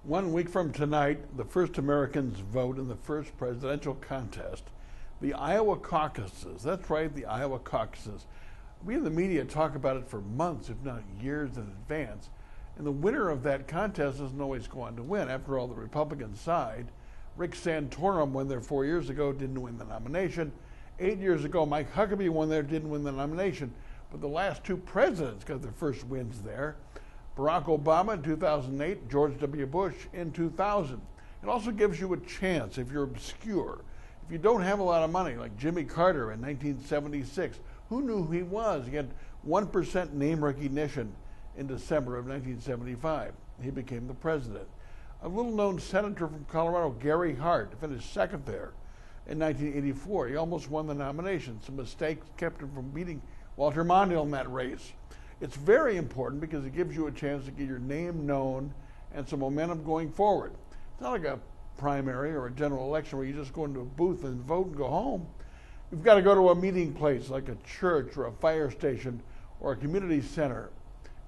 1 week from tonight, the first Americans vote in the first presidential contest, the Iowa caucuses. That's right, the Iowa caucuses. We in the media talk about it for months, if not years in advance. And the winner of that contest doesn't always go on to win. After all, the Republican side, Rick Santorum won there 4 years ago, didn't win the nomination. 8 years ago, Mike Huckabee won there, didn't win the nomination. But the last two presidents got their first wins there. Barack Obama in 2008, George W. Bush in 2000. It also gives you a chance if you're obscure. If you don't have a lot of money, like Jimmy Carter in 1976, who knew who he was? He had 1% name recognition in December of 1975. He became the president. A little-known senator from Colorado, Gary Hart, finished second there in 1984. He almost won the nomination. Some mistakes kept him from beating Walter Mondale in that race. It's very important because it gives you a chance to get your name known and some momentum going forward. It's not like a primary or a general election where you just go into a booth and vote and go home. You've got to go to a meeting place like a church or a fire station or a community center,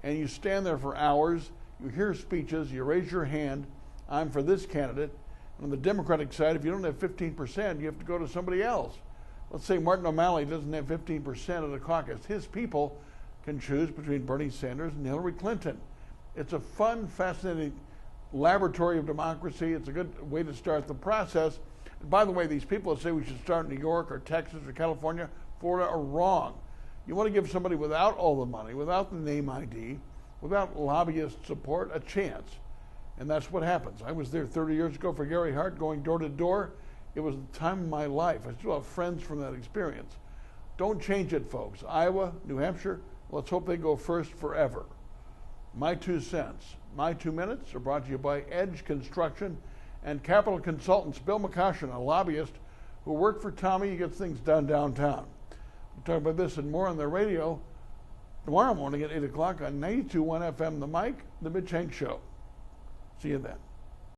and you stand there for hours, you hear speeches, you raise your hand, I'm for this candidate. On the Democratic side, if you don't have 15%, you have to go to somebody else. Let's say Martin O'Malley doesn't have 15% of the caucus. His people can choose between Bernie Sanders and Hillary Clinton. It's a fun, fascinating laboratory of democracy. It's a good way to start the process. And by the way, these people that say we should start in New York or Texas or California, Florida, are wrong. You want to give somebody without all the money, without the name ID, without lobbyist support, a chance. And that's what happens. I was there 30 years ago for Gary Hart, going door to door. It was the time of my life. I still have friends from that experience. Don't change it, folks. Iowa, New Hampshire, let's hope they go first forever. My 2 cents, my 2 minutes are brought to you by Edge Construction and Capital Consultants. Bill McCoshen, a lobbyist who worked for Tommy, he gets things done downtown. We'll talk about this and more on the radio tomorrow morning at 8 o'clock on 92.1 FM, The Mic, The Mitch Henck Show. See you then.